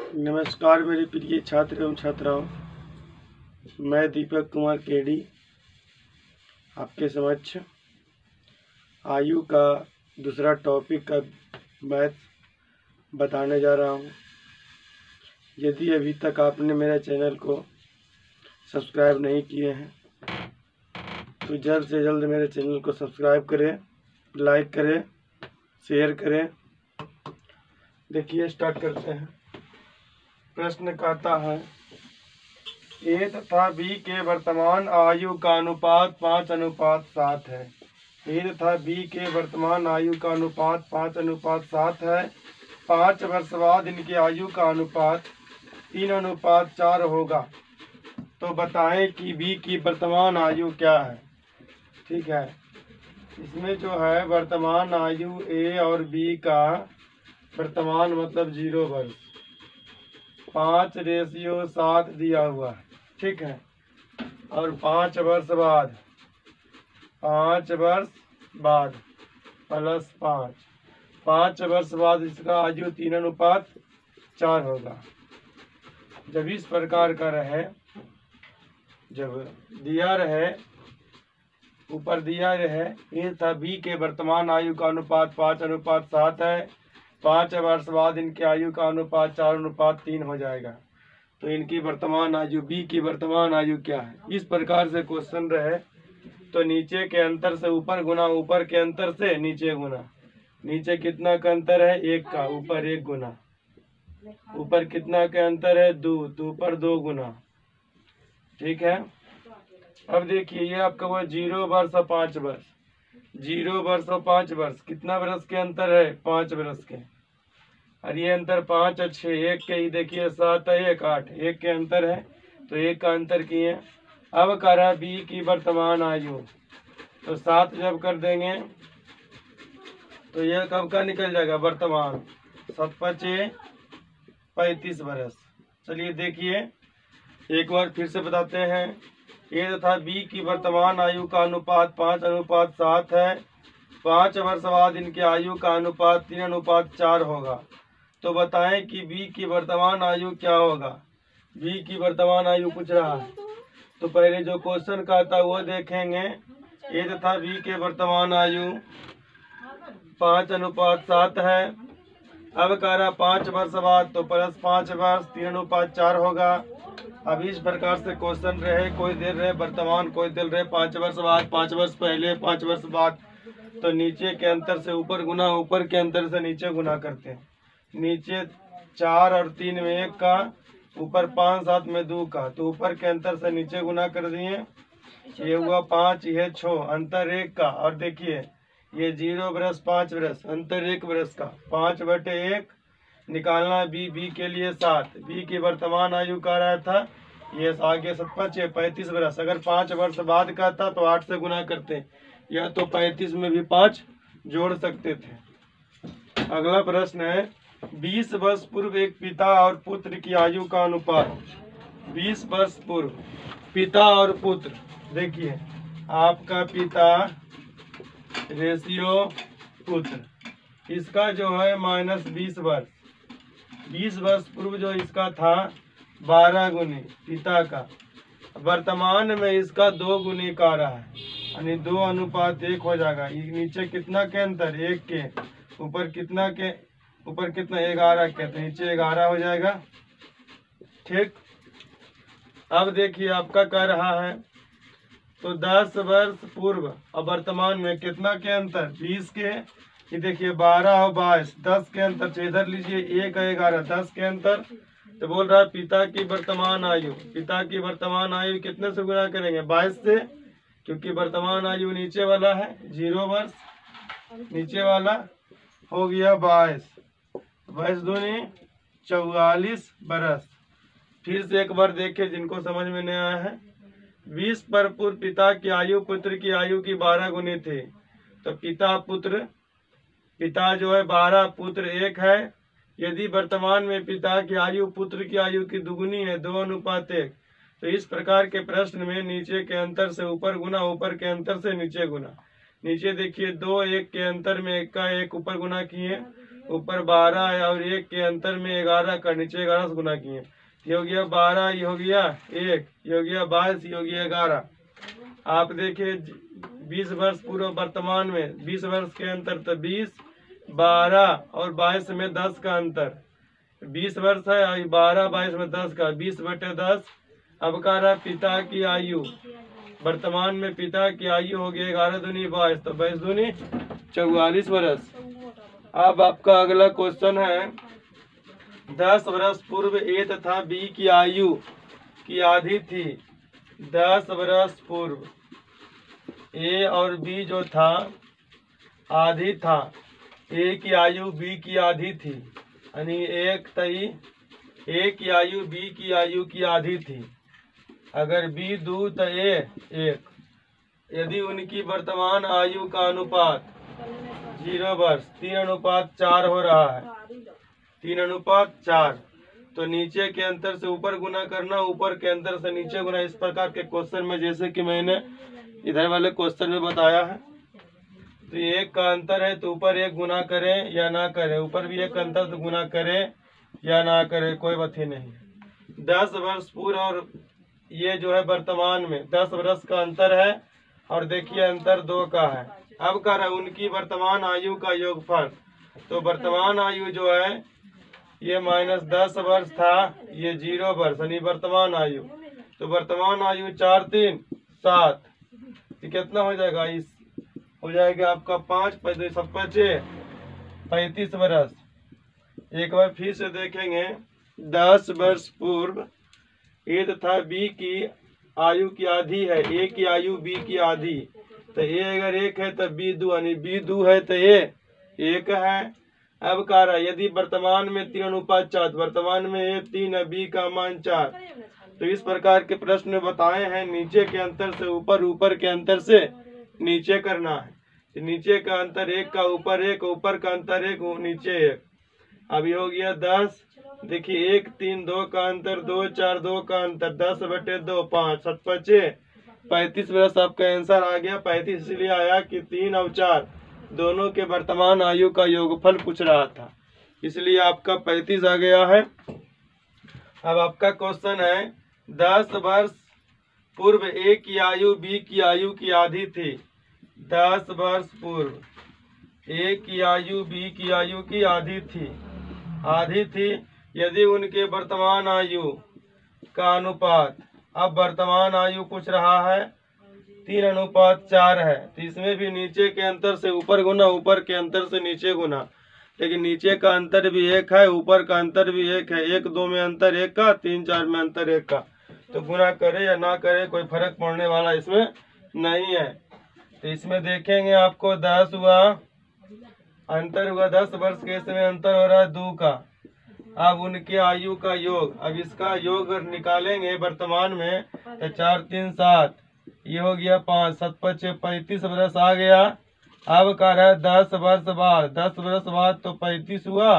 नमस्कार मेरे प्रिय छात्र एवं छात्राओं, मैं दीपक कुमार केडी आपके समक्ष आयु का दूसरा टॉपिक का मैथ बताने जा रहा हूं। यदि अभी तक आपने मेरे चैनल को सब्सक्राइब नहीं किए हैं तो जल्द से जल्द मेरे चैनल को सब्सक्राइब करें, लाइक करें, शेयर करें। देखिए स्टार्ट करते हैं। प्रश्न कहता है ए तथा बी के वर्तमान आयु का अनुपात 5:7 है। ए तथा बी के वर्तमान आयु का अनुपात 5:7 है। 5 वर्ष बाद इनकी आयु का अनुपात 3:4 होगा। तो बताएं कि बी की वर्तमान आयु क्या है। ठीक है, इसमें जो है वर्तमान आयु ए और बी का वर्तमान मतलब 0 वर्ष 5:7 दिया हुआ है। ठीक है, और 5 वर्ष बाद प्लस 5 वर्ष बाद इसका आयु 3:4 होगा। जब इस प्रकार का रहे, जब दिया रहे, ऊपर दिया रहे ए तथा बी के वर्तमान आयु का अनुपात 5:7 है। 5 वर्ष बाद इनकी आयु का अनुपात 4:3 हो जाएगा। तो इनकी वर्तमान आयु, बी की वर्तमान आयु क्या है। इस प्रकार से क्वेश्चन रहे तो नीचे के अंतर से ऊपर गुना, ऊपर के अंतर से नीचे गुना। नीचे कितना का अंतर है 1 का, ऊपर 1 गुना। ऊपर कितना का अंतर है 2, तो ऊपर 2 गुना। ठीक है, अब देखिए ये आपका वो 0 वर्ष और 5 वर्ष। 0 वर्ष और 5 वर्ष कितना वर्ष के अंतर है 5 वर्ष के। और ये अंतर 5 और 6 1 के ही देखिए 7 है 1 8 1 के अंतर है, तो 1 का अंतर किए। अब करा बी की वर्तमान आयु, तो 7 जब कर देंगे तो यह कब का निकल जाएगा वर्तमान 7 5 35 वर्ष। चलिए देखिए एक बार फिर से बताते हैं। ए तथा बी की वर्तमान आयु का अनुपात 5:7 है। 5 वर्ष बाद इनकी आयु का अनुपात 3:4 होगा। तो बताएं कि बी की वर्तमान आयु क्या होगा। बी की वर्तमान आयु पूछ रहा है, तो पहले जो क्वेश्चन का था वो देखेंगे। ए तथा बी के वर्तमान आयु 5:7 है। अब कह रहा 5 वर्ष बाद, तो प्लस 5 वर्ष 3:4 होगा। अब इस प्रकार से क्वेश्चन रहे, कोई दे रहे वर्तमान, कोई दे रहे 5 वर्ष बाद, 5 वर्ष पहले, 5 वर्ष बाद। तो नीचे के अंतर से ऊपर गुना, ऊपर के अंतर से नीचे गुना करते हैं। नीचे 4 और 3 में 1 का, ऊपर 5 7 में 2 का, तो ऊपर के अंतर से नीचे गुना कर दिए। ये हुआ 5, यह 6, अंतर 1 का। और देखिए ये 0 वर्ष 5 वर्ष, अंतर 1 वर्ष का। 5/1 निकालना बी के लिए 7। बी की वर्तमान आयु का रहा था ये आगे 7 5 35 वर्ष। अगर 5 वर्ष बाद का था तो 8 से गुना करते, या तो 35 में भी 5 जोड़ सकते थे। अगला प्रश्न है 20 वर्ष पूर्व एक पिता और पुत्र की आयु का अनुपात। 20 वर्ष पूर्व पिता और पुत्र, देखिए आपका पिता रेशियो पुत्र, इसका जो है -20 वर्ष। 20 वर्ष पूर्व जो इसका था 12 गुनी पिता का, वर्तमान में इसका 2 गुनी का रहा है, यानी 2:1 हो जाएगा। नीचे कितना के अंतर 1 के, ऊपर कितना के, ऊपर कितना 11 के, तो नीचे 11 हो जाएगा। ठीक, अब देखिए आपका कह रहा है तो 10 वर्ष पूर्व और वर्तमान में कितना के अंतर 20 के। ये देखिए 12 और 22 10 के अंतर, तो इधर लीजिए 1 और 11 10 के अंतर। तो बोल रहा है पिता की वर्तमान आयु, पिता की वर्तमान आयु कितने से गुना करेंगे 22 से, क्योंकि वर्तमान आयु नीचे वाला है 0 वर्ष, नीचे वाला हो गया 22 दूनी 44 बरस। फिर से एक बार देखे जिनको समझ में नहीं आया है। 20 पर पूर्व पिता की आयु पुत्र की आयु की 12 गुनी थी। तो पिता जो है 12, पुत्र 1 है। यदि वर्तमान में पिता की आयु पुत्र की आयु की दुगुनी है 2:1, तो इस प्रकार के प्रश्न में नीचे के अंतर से ऊपर गुना, ऊपर के अंतर से नीचे गुना। नीचे देखिए 2 1 के अंतर में 1 का 1 ऊपर गुना किए, ऊपर 12 है और 1 के अंतर में 11 का, नीचे 11 से गुना किए। ये हो गया 12, ये हो गया 1, ये हो गया 22, ये हो गया 11। आप देखिए 20 वर्ष पूर्व वर्तमान में 20 वर्ष के अंतर, तो 20, 12 और 22 में 10 का अंतर। 20 वर्ष है और 12, 22 में 10 का, 20/10। अब कह रहा पिता की आयु, वर्तमान में पिता की आयु हो गई 11 दूनी 22, तो 22 दूनी 44 वर्ष। अब आपका अगला क्वेश्चन है 10 वर्ष पूर्व ए तथा बी की आयु की आधी थी। 10 वर्ष पूर्व ए और बी जो था आधी था। ए की आयु बी की आधी थी, यानी 1 तई ए की आयु बी की आयु की आधी थी। अगर बी 2 तो ए 1। यदि उनकी वर्तमान आयु का अनुपात 0 वर्ष 3:4 हो रहा है, 3:4, तो नीचे के अंतर से ऊपर गुना करना, ऊपर के अंतर से नीचे गुना। इस प्रकार के क्वेश्चन में जैसे कि मैंने इधर वाले क्वेश्चन में बताया है, तो 1 का अंतर है तो ऊपर 1 गुना करें या ना करें, ऊपर भी 1 अंतर तो गुना करें या ना करें, कोई बात ही नहीं। 10 वर्ष पूर्व और ये जो है वर्तमान में 10 वर्ष का अंतर है और देखिए अंतर 2 का है। अब कह रहा है उनकी वर्तमान आयु का योगफल। तो वर्तमान आयु जो है ये -10 वर्ष था, ये 0 वर्ष, यानी वर्तमान आयु। तो वर्तमान आयु 4, 3, 7, ये कितना हो जाएगा? इस हो जाएगा आपका 5, 5, 5, 35 वर्ष। एक बार फिर से देखेंगे 10 वर्ष पूर्व ए तथा बी की आयु की आधी है, ए की आयु बी की आधी। तो ए अगर 1 है तो बी 2, यानी बी 2 है तो ए 1 है। अब कह रहा है यदि वर्तमान में 3:4, वर्तमान में ए 3 है, बी का मान 4। तो इस प्रकार के प्रश्न बताए हैं, नीचे के अंतर से ऊपर, ऊपर के अंतर से नीचे करना है। तो नीचे का अंतर 1 का, ऊपर 1, ऊपर का अंतर 1, नीचे 1। अभी हो गया 10। देखिए 1, 3, 2 का अंतर, 2, 4, 2 का अंतर, 10/2, 5, 7, 5, 35 वर्ष आपका आंसर आ गया। 35 इसलिए आया कि 3 और 4 दोनों के वर्तमान आयु का योगफल पूछ रहा था, इसलिए आपका 35 आ गया है। अब आपका क्वेश्चन है 10 वर्ष पूर्व ए की आयु बी की आयु की आधी थी। 10 वर्ष पूर्व ए की आयु बी की आयु की आधी थी। यदि उनके वर्तमान आयु का अनुपात, अब वर्तमान आयु पूछ रहा है, 3:4 है, तो इसमें भी नीचे के अंतर से ऊपर गुना, ऊपर के अंतर से नीचे गुना। लेकिन नीचे का अंतर भी 1 है, ऊपर का अंतर भी 1 है। 1, 2 में अंतर 1 का, 3, 4 में अंतर 1 का। तो गुना करे या ना करे कोई फर्क पड़ने वाला इसमें नहीं है। तो इसमें देखेंगे आपको 10 हुआ, अंतर हुआ 10 वर्ष के, इसमें अंतर हो रहा है 2 का। अब उनके आयु का योग, अब इसका योग निकालेंगे वर्तमान में, तो 4, 3, 7, ये हो गया 5, 7, 5, 35 वर्ष आ गया। अब कह रहा है 10 वर्ष बाद, 10 वर्ष बाद तो 35 हुआ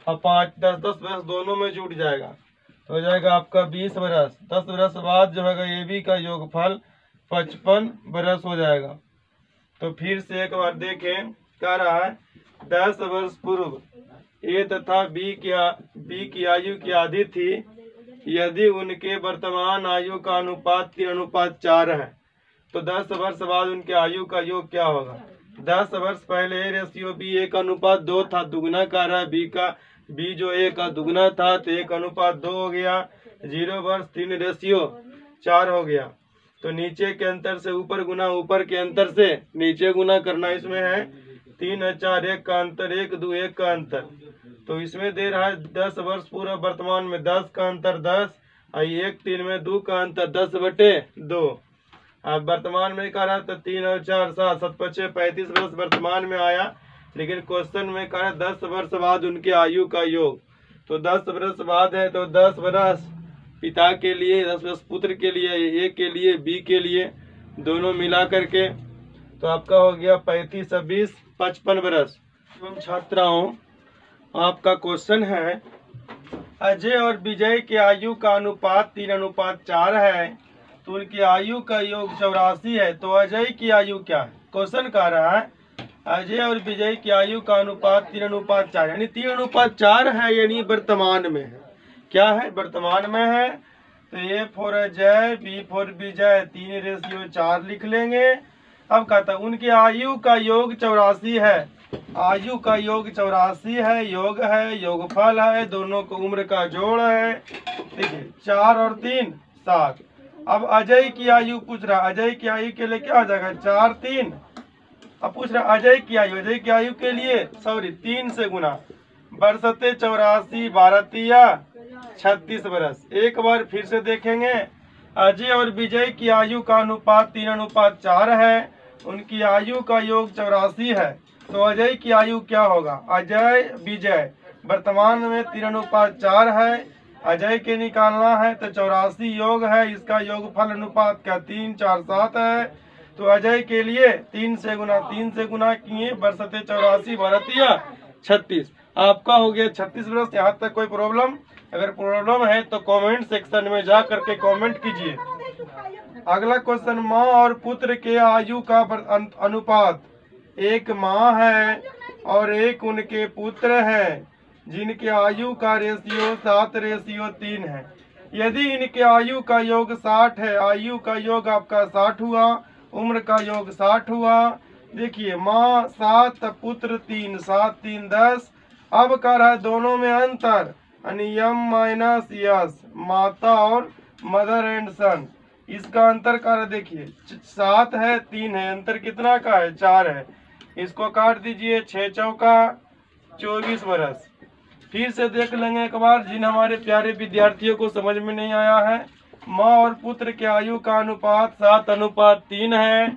और 5, 10, 10 वर्ष दोनों में जुट जाएगा, तो हो जाएगा आपका 20 वर्ष। 10 वर्ष बाद जो है ए बी का योगफल 55 वर्ष हो जाएगा। तो फिर से एक बार देखें, कह रहा है 10 वर्ष पूर्व ए तथा बी की आयु की आधी थी। यदि उनके वर्तमान आयु का अनुपात 3:4 है, तो 10 वर्ष बाद उनके आयु का योग क्या होगा? 10 वर्ष पहले ए रेशियो बी 1:2 था, दुगना कर रहा है बी का, बी जो ए का दुगना था तो 1:2 हो गया। 0 वर्ष 3:4 हो गया। तो नीचे के अंतर से ऊपर गुना, ऊपर के अंतर से नीचे गुना करना। इसमें है 3 और 4, 1 का अंतर, 1, 2, 1 का अंतर। तो इसमें दे रहा है 10 वर्ष पूरा, वर्तमान में 10 का अंतर 10 और 1, 3 में 2 का अंतर 10/2। अब वर्तमान में कह रहा था 3 और 4, 7, 7, 5, 35 वर्ष वर्तमान में आया। लेकिन क्वेश्चन में कह रहा है 10 वर्ष बाद उनके आयु का योग। तो 10 वर्ष बाद है तो 10 वर्ष पिता के लिए, 10 वर्ष पुत्र के लिए, ए के लिए, बी के लिए, दोनों मिला करके तो आपका हो गया 35 और 20 55 वर्ष। एवं छात्राओं, आपका क्वेश्चन है अजय और विजय के आयु का अनुपात 3:4 है, तो उनकी आयु का योग 84 है, तो अजय की आयु क्या है? क्वेश्चन कह रहा है अजय और विजय की आयु का अनुपात 3:4, यानी 3:4 है, यानी वर्तमान में है। क्या है? वर्तमान में है। तो A for Ajay, B for Vijay 3:4 लिख लेंगे। अब कहता है उनकी आयु का योग 84 है। आयु का योग 84 है, योग है, योगफल है, दोनों को उम्र का जोड़ है। देखिए 4 और 3 7। अब अजय की आयु पूछ रहा, अजय की आयु के लिए क्या हो जाएगा? 4 3। अब पूछ रहा अजय की आयु, अजय की आयु के लिए 3 से गुना, बरसते 84, 12 36 बरस। एक बार फिर से देखेंगे, अजय और विजय की आयु का अनुपात 3:4 है। उनकी आयु का योग 84 है। तो अजय की आयु क्या होगा? अजय विजय वर्तमान में 3:4 है, अजय के निकालना है तो 84 योग है, इसका योगफल अनुपात क्या 3 4 7 है। तो अजय के लिए 3 से गुना किए, बरसते 84, 12 36। आपका हो गया 36 बरस। यहाँ तक कोई प्रॉब्लम? अगर प्रॉब्लम है तो कमेंट सेक्शन में जा करके कमेंट कीजिए। अगला क्वेश्चन, माँ और पुत्र के आयु का अनुपात। एक माँ है और एक उनके पुत्र हैं, जिनके आयु का रेशियो 7:3 है। यदि इनके आयु का योग 60 है, आयु का योग आपका 60 हुआ, उम्र का योग 60 हुआ। देखिए माँ 7, पुत्र 3, 7 3 10। अब कर रहा है दोनों में अंतर, यम माइनस यस, माता और मदर एंड सन। इसका अंतर कर देखिए 7 है, 3 है, अंतर कितना का है? 4 है। इसको काट दीजिए, 6 चौका 24 बरस। फिर से देख लेंगे एक बार, जिन हमारे प्यारे विद्यार्थियों को समझ में नहीं आया है। माँ और पुत्र के आयु का अनुपात 7:3 है।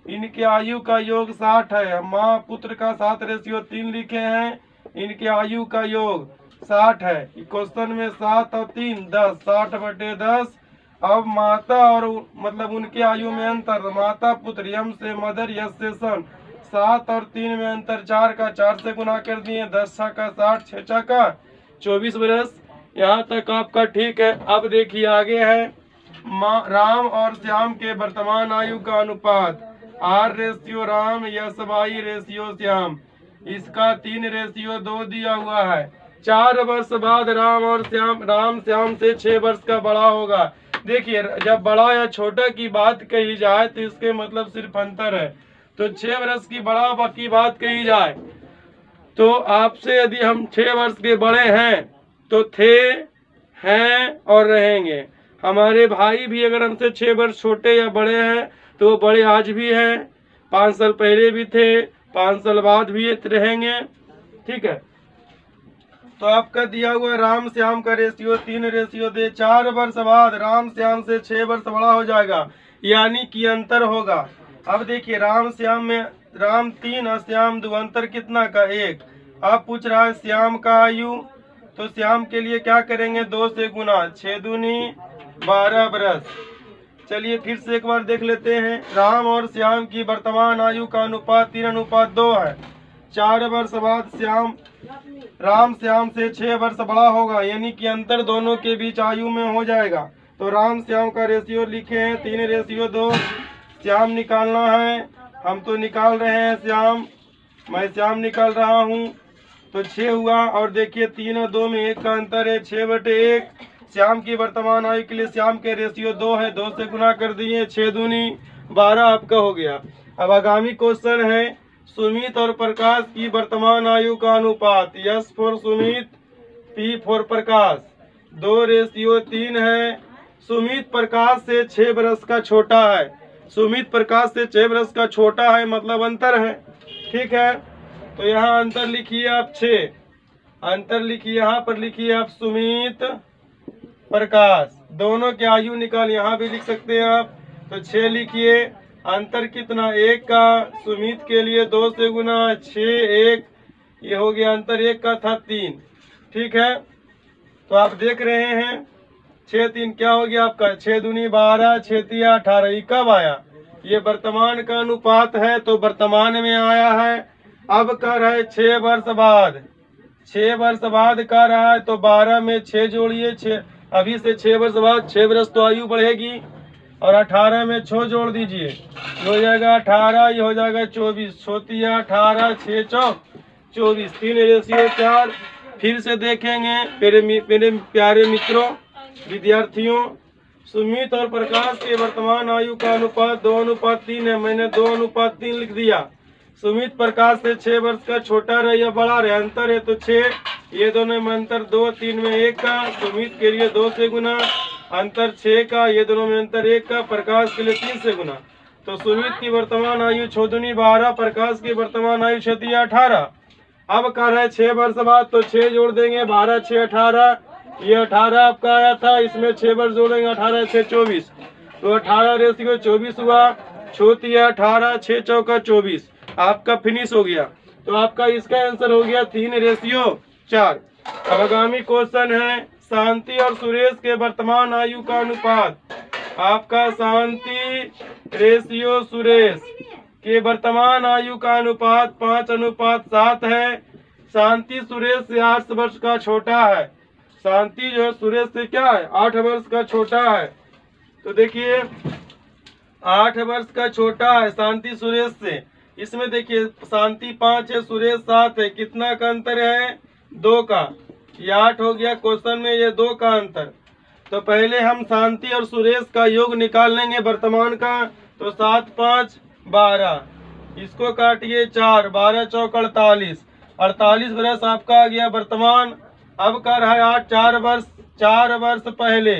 इनके आयु का योग 60 है। माँ पुत्र का 7:3 लिखे हैं, इनके आयु का योग 60 है। क्वेश्चन में 7 और 3 10, 60/10। अब माता और मतलब उनके आयु में अंतर, माता पुत्र यम से मदर यस से सन। 7 और 3 में अंतर 4 का, 4 से गुना कर दिए, 10 का 60, 6 का 24 बरस। यहाँ तक आपका ठीक है। अब देखिए आगे है, राम और श्याम के वर्तमान आयु का अनुपात। R राम, यश श्याम। इसका 3:2 दिया हुआ है। 4 वर्ष बाद राम श्याम से 6 वर्ष का बड़ा होगा। देखिए जब बड़ा या छोटा की बात कही जाए तो इसके मतलब सिर्फ अंतर है। तो 6 वर्ष की बड़ा की बात कही जाए तो आपसे यदि हम 6 वर्ष के बड़े हैं तो थे, हैं और रहेंगे। हमारे भाई भी अगर हमसे 6 वर्ष छोटे या बड़े हैं तो वो बड़े आज भी हैं, 5 साल पहले भी थे, 5 साल बाद भी रहेंगे। ठीक है। तो आपका दिया हुआ राम श्याम का रेशियो 3:2। 4 वर्ष बाद राम श्याम से 6 वर्ष बड़ा हो जाएगा, यानी कि अंतर होगा। अब देखिए राम श्याम में राम 3 और श्याम 2, अंतर कितना का 1। अब पूछ रहा है श्याम का आयु, तो श्याम के लिए क्या करेंगे? 2 से गुना, 6 दूनी 12 बरस। चलिए फिर से एक बार देख लेते हैं। राम और श्याम की वर्तमान आयु का अनुपात 3:2 है। 4 वर्ष बाद राम श्याम से 6 वर्ष बड़ा होगा, यानी कि अंतर दोनों के बीच आयु में हो जाएगा। तो राम श्याम का रेशियो लिखे हैं 3:2। श्याम निकालना है, हम तो निकाल रहे हैं श्याम, मैं श्याम निकाल रहा हूँ। तो 6 हुआ, और देखिए 3 और 2 में 1 का अंतर है, 6/1। श्याम की वर्तमान आयु के लिए श्याम के रेशियो 2 है, 2 से गुना कर दिए, 6 दूनी 12 आपका हो गया। अब आगामी क्वेश्चन है, सुमित और प्रकाश की वर्तमान आयु का अनुपात। S for Sumit, P for Prakash. 2:3 है। सुमित प्रकाश से 6 वर्ष का छोटा है। सुमित प्रकाश से 6 वर्ष का छोटा है, मतलब अंतर है। ठीक है, तो यहाँ अंतर लिखिए आप 6, अंतर लिखिए, यहाँ पर लिखिए आप सुमित प्रकाश, दोनों के आयु निकाल, यहाँ भी लिख सकते हैं आप। तो 6 लिखिए, अंतर कितना 1 का, सुमित के लिए 2 से गुना 6 1, ये हो गया अंतर 1 का था 3। ठीक है, तो आप देख रहे हैं 6 3 क्या हो गया आपका, 6 दूनी 12, 6 3 18। ये कब आया? ये वर्तमान का अनुपात है, तो वर्तमान में आया है। अब कर रहा है 6 वर्ष बाद, 6 वर्ष बाद कर रहा है, तो 12 में 6 जोड़िए, 6 अभी से 6 वर्ष बाद 6 वर्ष तो आयु बढ़ेगी। और 18 में 6 जोड़ दीजिए, ये हो जाएगा 18, ये हो जाएगा 24, छोटी है 18, 6 चौक 24, 3 रेशियो 4। फिर से देखेंगे मेरे प्यारे मित्रों विद्यार्थियों, सुमित और प्रकाश के वर्तमान आयु का अनुपात 2:3 है। मैंने 2:3 लिख दिया। सुमित प्रकाश से 6 वर्ष का छोटा रहे या बड़ा रहे, अंतर है तो 6, ये दोनों में अंतर 2, 3 में 1 का, सुमित के लिए 2 से गुना, अंतर 6 का, ये दोनों में अंतर 1 का, प्रकाश के लिए 3 से गुना। तो सुमित की वर्तमान आयु 6 दूनी 12, प्रकाश की वर्तमान आयु 6 18। अब कर रहा है 6 वर्ष बाद, तो 6 जोड़ देंगे, 12 6 18, ये 18 आपका आया था, इसमें 6 वर्ष जोड़ेंगे, 18 6 24, तो 18 रेशियो 24 हुआ, छोटी है 18, 6 चौका 24, आपका फिनिश हो गया। तो आपका इसका आंसर हो गया 3 रेशियो 4। अब आगामी क्वेश्चन है शांति और सुरेश के वर्तमान आयु का अनुपात। आपका शांति रेशियो सुरेश के वर्तमान आयु का अनुपात 5:7 है। शांति सुरेश से 8 वर्ष का छोटा है। शांति जो है सुरेश से क्या है, 8 वर्ष का छोटा है। तो देखिए 8 वर्ष का छोटा है शांति सुरेश से। इसमें देखिए शांति 5 है, सुरेश 7 है, कितना का अंतर है, 2 का। ये 8 हो गया, क्वेश्चन में ये 2 का अंतर। तो पहले हम शांति और सुरेश का योग निकाल लेंगे वर्तमान का। तो 7 5 12, इसको काटिए 4, 12 चौक 48, 48 वर्ष आपका आ गया वर्तमान। अब का रहा है 8 4 वर्ष, 4 वर्ष पहले,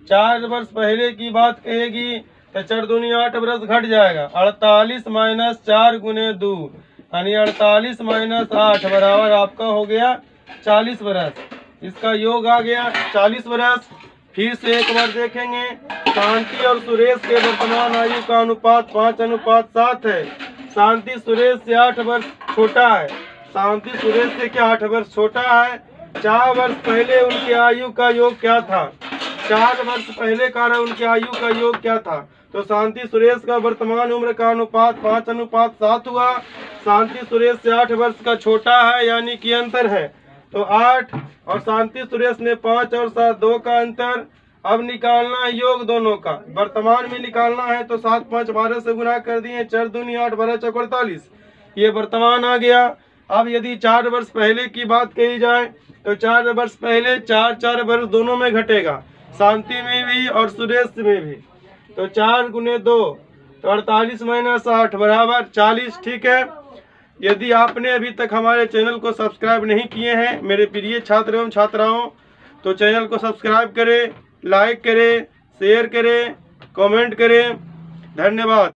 4 वर्ष पहले की बात कहेगी तो 4 दूनी 8 वर्ष घट जाएगा। 48 माइनस 4 गुने 2, यानी 48 माइनस 8 बराबर आपका हो गया 40 वर्ष। इसका योग आ गया 40 वर्ष। फिर से एक बार देखेंगे, शांति और सुरेश के वर्तमान आयु का अनुपात 5:7 है। शांति सुरेश से 8 वर्ष छोटा है। शांति सुरेश से क्या 8 वर्ष छोटा है। 4 वर्ष पहले उनके आयु का योग क्या था, 4 वर्ष पहले का उनके आयु का योग क्या था। तो शांति सुरेश का वर्तमान उम्र का अनुपात 5:7 हुआ। शांति सुरेश से 8 वर्ष का छोटा है, यानी कि अंतर है। तो 8 और शांति सुरेश में 5 और 7 2 का अंतर। अब निकालना है योग दोनों का, वर्तमान में निकालना है। तो 7 5 12 से गुना कर दिए, 4 दूनी 8, 12 चौक 48, ये वर्तमान आ गया। अब यदि 4 वर्ष पहले की बात कही जाए तो 4 वर्ष पहले 4 वर्ष दोनों में घटेगा, शांति में भी और सुरेश में भी। तो 4 गुने 2, तो 48 माइनस 8 बराबर 40। ठीक है। यदि आपने अभी तक हमारे चैनल को सब्सक्राइब नहीं किए हैं मेरे प्रिय छात्र एवं छात्राओं, तो चैनल को सब्सक्राइब करें, लाइक करें, शेयर करें, कमेंट करें। धन्यवाद।